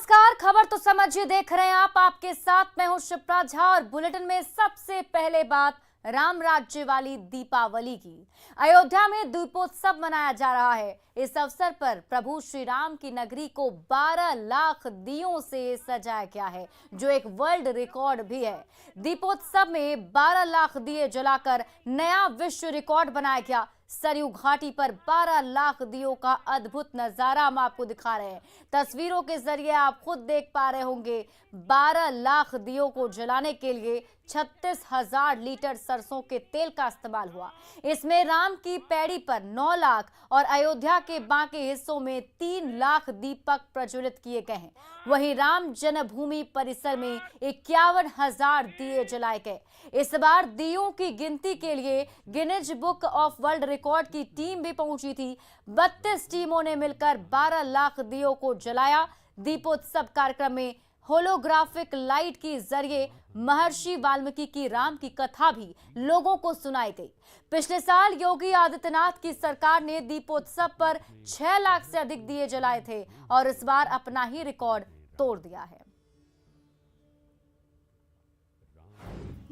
नमस्कार, खबर तो समझिए देख रहे हैं आप। आपके साथ मैं हूं शिप्रा झा और बुलेटिन में सबसे पहले बात राम राज्य वाली दीपावली की। अयोध्या में दीपोत्सव मनाया जा रहा है। इस अवसर पर प्रभु श्री राम की नगरी को 12 लाख दियों से सजाया गया है, जो एक वर्ल्ड रिकॉर्ड भी है। दीपोत्सव में 12 लाख दिए जलाकर नया विश्व रिकॉर्ड बनाया गया। सरयू घाटी पर 12 लाख दियों का अद्भुत नजारा हम आपको दिखा रहे हैं। तस्वीरों के जरिए आप खुद देख पा रहे होंगे। 12 लाख दियों को जलाने के लिए 36,000 लीटर सरसों के तेल का इस्तेमाल हुआ। इसमें राम की पैड़ी पर 9 लाख और अयोध्या के बाकी हिस्सों में 3 लाख दीपक प्रज्वलित किए गए हैं। वहीं राम जन्मभूमि परिसर में 51,000 दिए जलाए गए। इस बार दियों की गिनती के लिए Guinness book of world record की टीम भी पहुंची थी। 32 टीमों ने मिलकर 12 लाख दियों को जलाया। दीपोत्सव कार्यक्रम में होलोग्राफिक लाइट के जरिए महर्षि वाल्मीकि की राम की कथा भी लोगों को सुनाई गई। पिछले साल योगी आदित्यनाथ की सरकार ने दीपोत्सव पर 6 लाख से अधिक दिए जलाए थे और इस बार अपना ही रिकॉर्ड तोड़ दिया है।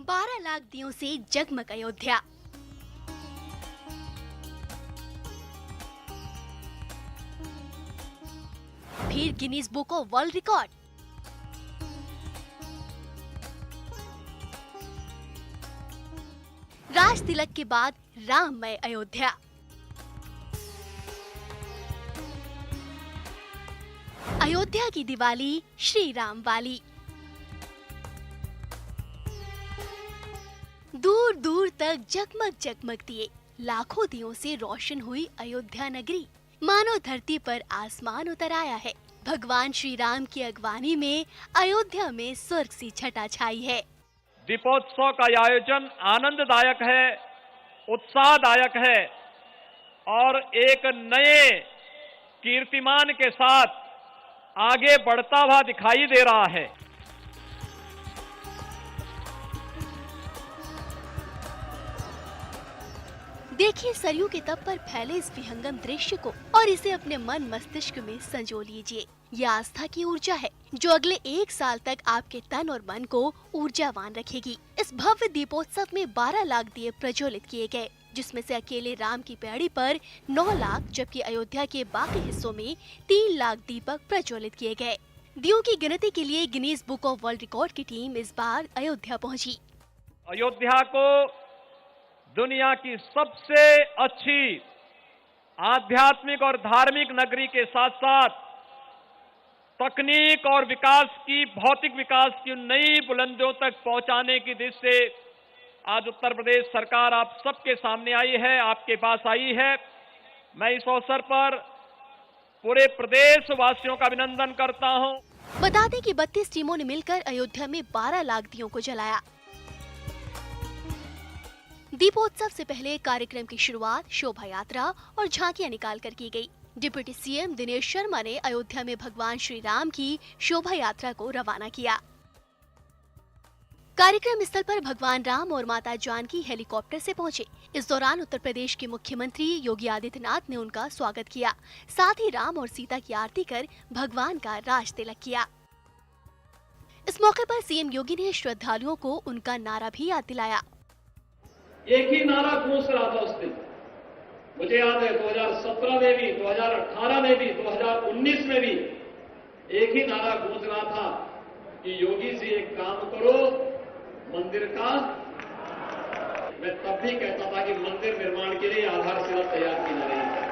12 लाख दियों से जगमग अयोध्या। फिर Guinness book of world record. राज तिलक के बाद राममय अयोध्या। अयोध्या की दिवाली श्री राम वाली। दूर दूर तक जगमग जगमग दिए, लाखों दियों से रोशन हुई अयोध्या नगरी। मानो धरती पर आसमान उतर आया है। भगवान श्री राम की अगवानी में अयोध्या में स्वर्ग सी छटा छाई है। दीपोत्सव का आयोजन आनंददायक है, उत्साहदायक है और एक नए कीर्तिमान के साथ आगे बढ़ता हुआ दिखाई दे रहा है। देखिए सरयू के तट पर फैले इस विहंगम दृश्य को और इसे अपने मन मस्तिष्क में संजो लीजिए। यह आस्था की ऊर्जा है जो अगले 1 साल तक आपके तन और मन को ऊर्जावान रखेगी। इस भव्य दीपोत्सव में 12 लाख दिए प्रज्वलित किए गए, जिसमें से अकेले राम की पैड़ी पर 9 लाख जबकि अयोध्या के बाकी हिस्सों में 3 लाख दीपक प्रज्वलित किए गए। दियों की गिनती के लिए Guinness book of world record की टीम इस बार अयोध्या पहुंची। अयोध्या को दुनिया की सबसे अच्छी आध्यात्मिक और धार्मिक नगरी के साथ साथ तकनीक और विकास की, भौतिक विकास की नई बुलंदियों तक पहुंचाने की दिशा से आज उत्तर प्रदेश सरकार आप सबके सामने आई है, आपके पास आई है। मैं इस अवसर पर पूरे प्रदेश वासियों का अभिनंदन करता हूं। बता दें कि 32 टीमों ने मिलकर अयोध्या में 12 लाख दियों को जलाया। दीपोत्सव से पहले कार्यक्रम की शुरुआत शोभा यात्रा और झांकियां निकालकर की गई। डिप्टी सीएम दिनेश शर्मा ने अयोध्या में भगवान श्री राम की शोभा यात्रा को रवाना किया। कार्यक्रम स्थल पर भगवान राम और माता जानकी हेलीकॉप्टर से पहुंचे। इस दौरान उत्तर प्रदेश के मुख्यमंत्री योगी आदित्यनाथ ने उनका स्वागत किया। साथ ही राम और सीता की आरती कर भगवान का राज तिलक किया। इस मौके पर सीएम योगी ने श्रद्धालुओं को उनका नारा भी याद दिलाया। एक ही नारा गूंज रहा था उस दिन, मुझे याद है 2017 में भी, 2018 में भी, 2019 में भी एक ही नारा गूंज रहा था कि योगी जी एक काम करो मंदिर का। मैं तब भी कहता था कि मंदिर निर्माण के लिए आधारशिला तैयार की जा रही है।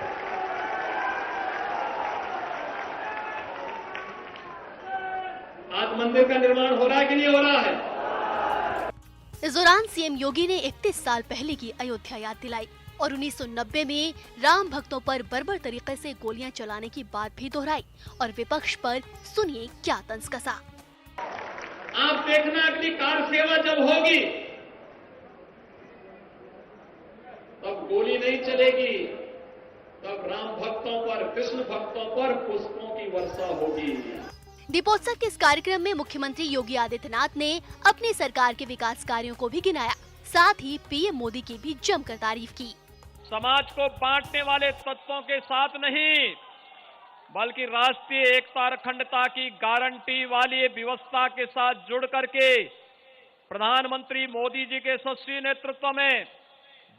आज मंदिर का निर्माण हो रहा है कि नहीं हो रहा है? इस दौरान सीएम योगी ने 31 साल पहले की अयोध्या याद दिलाई और 1990 में राम भक्तों पर बर्बर तरीके से गोलियां चलाने की बात भी दोहराई और विपक्ष पर सुनिए क्या तंज कसा। आप देखना अगली कार सेवा जब होगी तब गोली नहीं चलेगी, तब राम भक्तों पर, कृष्ण भक्तों पर पुष्पों की वर्षा होगी। दीपोत्सव के इस कार्यक्रम में मुख्यमंत्री योगी आदित्यनाथ ने अपनी सरकार के विकास कार्यों को भी गिनाया। साथ ही पीएम मोदी की भी जमकर तारीफ की। समाज को बांटने वाले तत्वों के साथ नहीं, बल्कि राष्ट्रीय एकता और अखंडता की गारंटी वाली व्यवस्था के साथ जुड़ करके प्रधानमंत्री मोदी जी के यशस्वी नेतृत्व में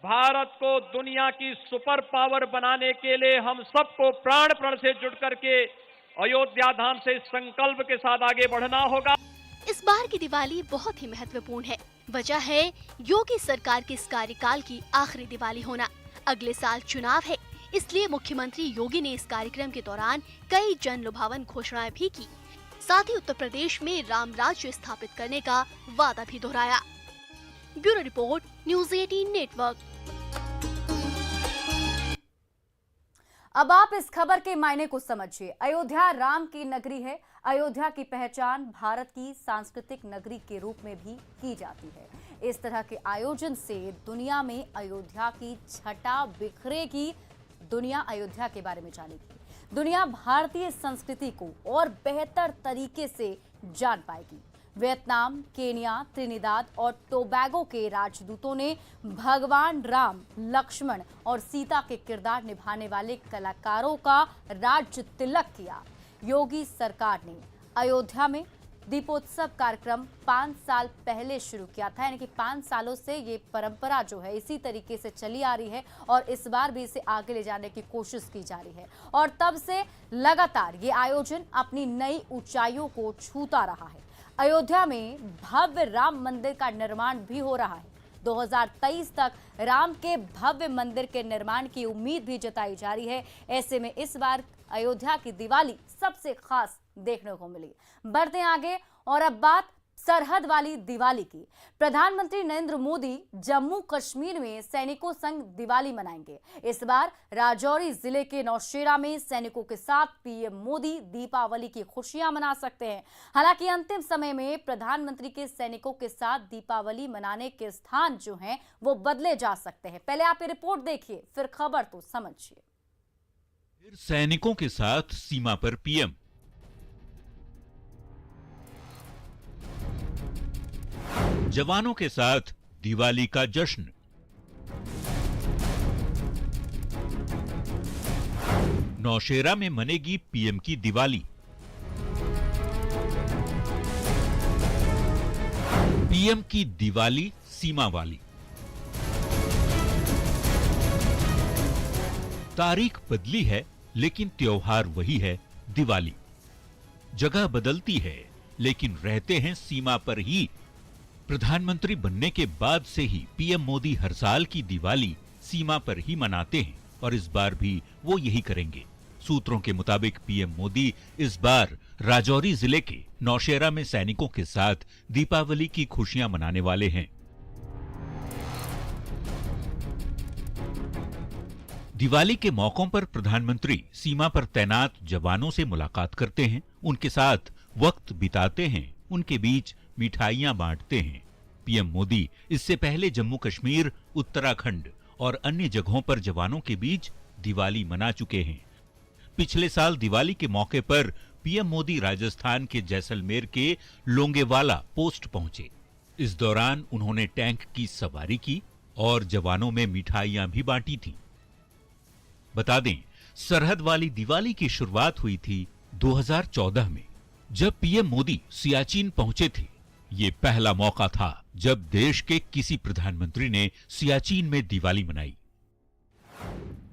भारत को दुनिया की सुपर पावर बनाने के लिए हम सबको प्राण प्रण से जुट करके अयोध्या धाम से संकल्प के साथ आगे बढ़ना होगा। इस बार की दिवाली बहुत ही महत्वपूर्ण है। वजह है योगी सरकार के इस कार्यकाल की आखिरी दिवाली होना। अगले साल चुनाव है, इसलिए मुख्यमंत्री योगी ने इस कार्यक्रम के दौरान कई जन लुभावन घोषणाएं भी की। साथ ही उत्तर प्रदेश में राम राज्य स्थापित करने का वादा भी दोहराया। Bureau report, news 18 network. अब आप इस खबर के मायने को समझिए। अयोध्या राम की नगरी है। अयोध्या की पहचान भारत की सांस्कृतिक नगरी के रूप में भी की जाती है। इस तरह के आयोजन से दुनिया में अयोध्या की छटा बिखरेगी। दुनिया अयोध्या के बारे में जानेगी। दुनिया भारतीय संस्कृति को और बेहतर तरीके से जान पाएगी। वियतनाम, केन्या, त्रिनिदाद और टोबैगो के राजदूतों ने भगवान राम, लक्ष्मण और सीता के किरदार निभाने वाले कलाकारों का राज्य तिलक किया। योगी सरकार ने अयोध्या में दीपोत्सव कार्यक्रम 5 साल पहले शुरू किया था। यानी कि 5 सालों से ये परंपरा जो है इसी तरीके से चली आ रही है और इस बार भी इसे आगे ले जाने की कोशिश की जा रही है। और तब से लगातार ये आयोजन अपनी नई ऊंचाइयों को छूता रहा है। अयोध्या में भव्य राम मंदिर का निर्माण भी हो रहा है। 2023 तक राम के भव्य मंदिर के निर्माण की उम्मीद भी जताई जा रही है। ऐसे में इस बार अयोध्या की दिवाली सबसे खास देखने को मिली। बढ़ते आगे और अब बात सरहद वाली दिवाली की। प्रधानमंत्री नरेंद्र मोदी जम्मू कश्मीर में सैनिकों संग दिवाली मनाएंगे। इस बार राजौरी जिले के नौशेरा में सैनिकों के साथ पीएम मोदी दीपावली की खुशियां मना सकते हैं। हालांकि अंतिम समय में प्रधानमंत्री के सैनिकों के साथ दीपावली मनाने के स्थान जो हैं वो बदले जा सकते हैं। पहले आप ये रिपोर्ट देखिए, फिर खबर तो समझिए। फिर सैनिकों के साथ सीमा पर पीएम। जवानों के साथ दिवाली का जश्न। नौशेरा में मनेगी पीएम की दिवाली। पीएम की दिवाली सीमा वाली। तारीख बदली है लेकिन त्योहार वही है, दिवाली। जगह बदलती है लेकिन रहते हैं सीमा पर ही। प्रधानमंत्री बनने के बाद से ही पीएम मोदी हर साल की दिवाली सीमा पर ही मनाते हैं और इस बार भी वो यही करेंगे। सूत्रों के मुताबिक पीएम मोदी इस बार राजौरी जिले के नौशेरा में सैनिकों के साथ दीपावली की खुशियां मनाने वाले हैं। दिवाली के मौकों पर प्रधानमंत्री सीमा पर तैनात जवानों से मुलाकात करते हैं, उनके साथ वक्त बिताते हैं, उनके बीच मिठाइयां बांटते हैं। पीएम मोदी इससे पहले जम्मू कश्मीर, उत्तराखंड और अन्य जगहों पर जवानों के बीच दिवाली मना चुके हैं। पिछले साल दिवाली के मौके पर पीएम मोदी राजस्थान के जैसलमेर के लोंगेवाला पोस्ट पहुंचे। इस दौरान उन्होंने टैंक की सवारी की और जवानों में मिठाइयां भी बांटी थी। बता दें, सरहद वाली दिवाली की शुरुआत हुई थी 2014 में, जब पीएम मोदी सियाचिन पहुंचे थे। ये पहला मौका था जब देश के किसी प्रधानमंत्री ने सियाचिन में दिवाली मनाई।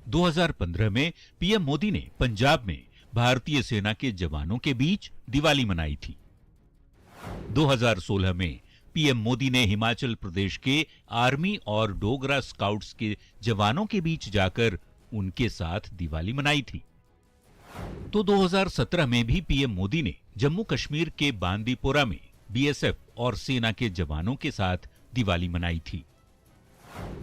2015 में पीएम मोदी ने पंजाब में भारतीय सेना के जवानों के बीच दिवाली मनाई थी। 2016 में पीएम मोदी ने हिमाचल प्रदेश के आर्मी और डोगरा स्काउट्स के जवानों के बीच जाकर उनके साथ दिवाली मनाई थी। तो 2017 में भी पीएम मोदी ने जम्मू कश्मीर के बांदीपोरा में बीएसएफ और सेना के जवानों के साथ दिवाली मनाई थी।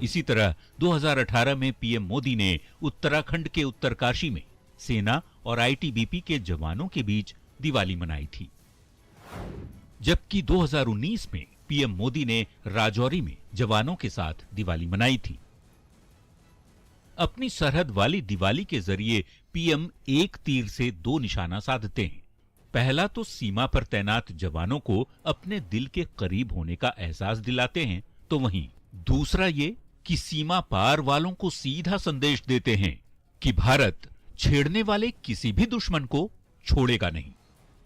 इसी तरह 2018 में पीएम मोदी ने उत्तराखंड के उत्तरकाशी में सेना और आईटीबीपी के जवानों के बीच दिवाली मनाई थी। जबकि 2019 में पीएम मोदी ने राजौरी में जवानों के साथ दिवाली मनाई थी। अपनी सरहद वाली दिवाली के जरिए पीएम एक तीर से दो निशाना साधते हैं। पहला तो सीमा पर तैनात जवानों को अपने दिल के करीब होने का एहसास दिलाते हैं, तो वहीं दूसरा ये कि सीमा पार वालों को सीधा संदेश देते हैं कि भारत छेड़ने वाले किसी भी दुश्मन को छोड़ेगा नहीं।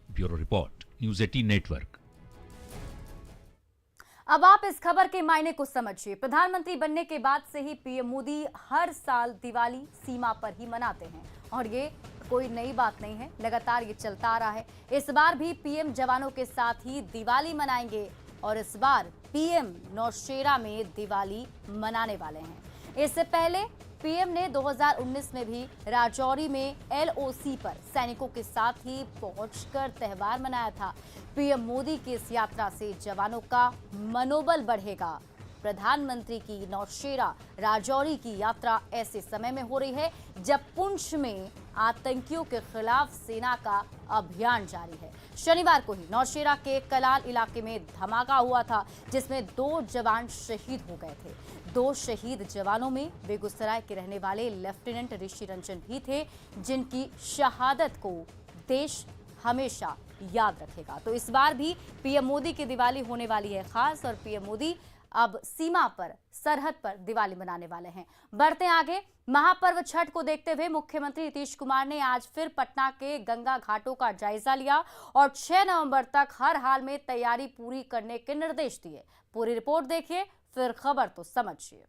Bureau report, news 18 network. अब आप इस खबर के मायने को समझिए। प्रधानमंत्री बनने के बाद से ही पीएम मोदी हर साल दिवाली सीमा पर ही मनाते हैं और ये कोई नई बात नहीं है, लगातार ये चलता आ रहा है। इस बार भी पीएम जवानों के साथ ही दिवाली मनाएंगे और इस बार पीएम नौशेरा में दिवाली मनाने वाले हैं। इससे पहले पीएम ने 2019 में भी राजौरी में एलओसी पर सैनिकों के साथ ही पहुंचकर त्योहार मनाया था। पीएम मोदी की इस यात्रा से जवानों का मनोबल बढ़ेगा। प्रधानमंत्री की नौशेरा राजौरी की यात्रा ऐसे समय में हो रही है जब पुंछ में आतंकियों के खिलाफ सेना का अभियान जारी है। शनिवार को ही नौशेरा के कलाल इलाके में धमाका हुआ था जिसमें 2 जवान शहीद हो गए थे। 2 शहीद जवानों में बेगूसराय के रहने वाले लेफ्टिनेंट ऋषि रंजन भी थे, जिनकी शहादत को देश हमेशा याद रखेगा। तो इस बार भी पीएम मोदी की दिवाली होने वाली है खास और पीएम मोदी अब सीमा पर, सरहद पर दिवाली मनाने वाले हैं। बढ़ते आगे, महापर्व छठ को देखते हुए मुख्यमंत्री नीतीश कुमार ने आज फिर पटना के गंगा घाटों का जायजा लिया और 6 नवंबर तक हर हाल में तैयारी पूरी करने के निर्देश दिए। पूरी रिपोर्ट देखिए, फिर खबर तो समझिए।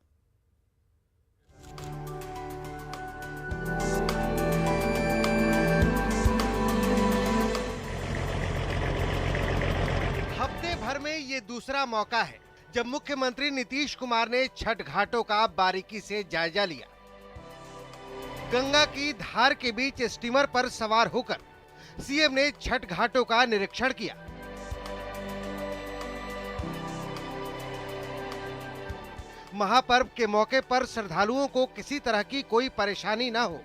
हफ्ते भर में ये दूसरा मौका है जब मुख्यमंत्री नीतीश कुमार ने छठ घाटों का बारीकी से जायजा लिया। गंगा की धार के बीच स्टीमर पर सवार होकर सीएम ने छठ घाटों का निरीक्षण किया। महापर्व के मौके पर श्रद्धालुओं को किसी तरह की कोई परेशानी न हो,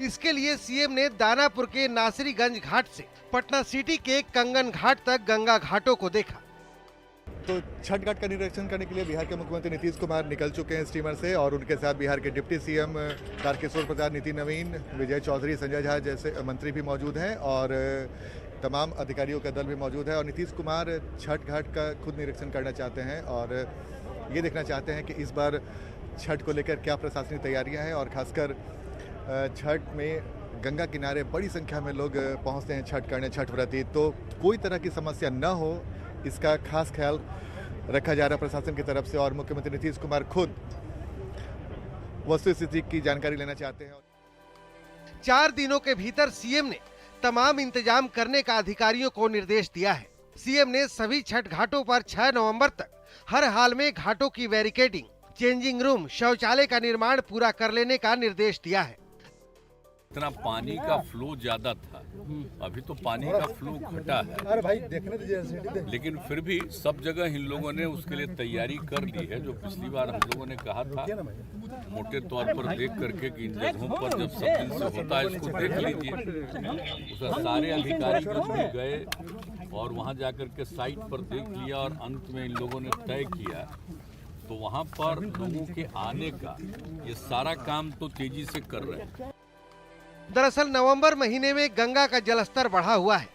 इसके लिए सीएम ने दानापुर के नासरीगंज घाट से पटना सिटी के कंगन घाट तक गंगा घाटों को देखा। तो छठ घाट का निरीक्षण करने के लिए बिहार के मुख्यमंत्री नीतीश कुमार निकल चुके हैं स्टीमर से और उनके साथ बिहार के डिप्टी सीएम तारकिशोर प्रसाद, नितिन नवीन, विजय चौधरी, संजय झा जैसे मंत्री भी मौजूद हैं और तमाम अधिकारियों का दल भी मौजूद है। और नीतीश कुमार छठ घाट का खुद निरीक्षण करना चाहते हैं और ये देखना चाहते हैं कि इस बार छठ को लेकर क्या प्रशासनिक तैयारियां हैं और खासकर छठ में गंगा किनारे बड़ी संख्या में लोग पहुंचते हैं छठ करने, छठ व्रती, तो कोई तरह की समस्या न हो इसका खास ख्याल रखा जा रहा प्रशासन की तरफ से। और मुख्यमंत्री नीतीश कुमार खुद वस्तुस्थिति की जानकारी लेना चाहते हैं। 4 दिनों के भीतर सीएम ने तमाम इंतजाम करने का अधिकारियों को निर्देश दिया है। सीएम ने सभी छठ घाटों पर 6 नवंबर तक हर हाल में घाटों की बैरिकेडिंग, चेंजिंग रूम, शौचालय का निर्माण पूरा कर लेने का निर्देश दिया है। इतना पानी का फ्लो ज्यादा था, अभी तो पानी का फ्लो घटा है। अरे भाई देखने दीजिए, लेकिन फिर भी सब जगह इन लोगों ने उसके लिए तैयारी कर ली है। जो पिछली बार हम लोगों ने कहा था मोटे तौर पर देख करके कि इन जगहों पर जब सब दिन से होता है इसको देख लीजिए। उसका सारे अधिकारी भी गए और वहाँ जाकर के साइट पर देख लिया और अंत में इन लोगों ने तय किया तो वहाँ पर लोगों के आने का ये सारा काम तो तेजी से कर रहे हैं। दरअसल नवंबर महीने में गंगा का जलस्तर बढ़ा हुआ है।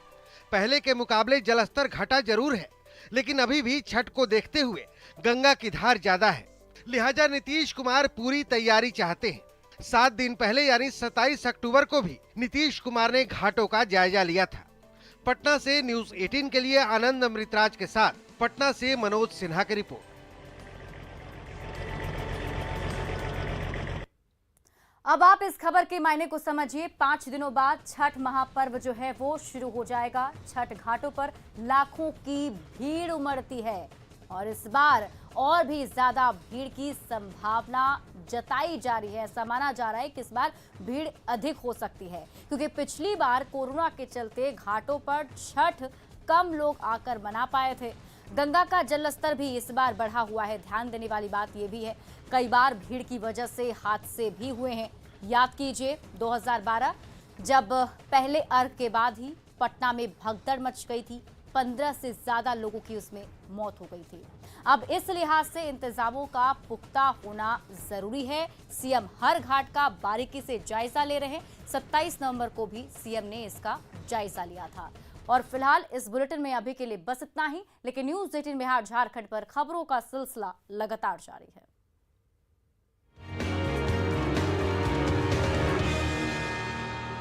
पहले के मुकाबले जलस्तर घटा जरूर है, लेकिन अभी भी छठ को देखते हुए गंगा की धार ज्यादा है। लिहाजा नीतीश कुमार पूरी तैयारी चाहते हैं। 7 दिन पहले यानी 27 अक्टूबर को भी नीतीश कुमार ने घाटों का जायजा लिया था। पटना से न्यूज़ 18 के लिए आनंद अमृतराज के साथ पटना से मनोज सिन्हा की रिपोर्ट। अब आप इस खबर के मायने को समझिए। 5 दिनों बाद छठ महापर्व जो है वो शुरू हो जाएगा। छठ घाटों पर लाखों की भीड़ उमड़ती है और इस बार और भी ज्यादा भीड़ की संभावना जताई जा रही है। ऐसा माना जा रहा है कि इस बार भीड़ अधिक हो सकती है क्योंकि पिछली बार कोरोना के चलते घाटों पर छठ कम लोग आकर मना पाए थे। गंगा का जलस्तर भी इस बार बढ़ा हुआ है। ध्यान देने वाली बात यह भी है, कई बार भीड़ की वजह से हादसे भी हुए हैं। याद कीजिए 2012 जब पहले अर्घ के बाद ही पटना में भगदड़ मच गई थी, 15 से ज्यादा लोगों की उसमें मौत हो गई थी। अब इस लिहाज से इंतजामों का पुख्ता होना जरूरी है। सीएम हर घाट का बारीकी से जायजा ले रहे हैं। 27 नवंबर को भी सीएम ने इसका जायजा लिया था। और फिलहाल इस बुलेटिन में अभी के लिए बस इतना ही, लेकिन न्यूज़ 18 बिहार झारखंड पर खबरों का सिलसिला लगातार जारी है।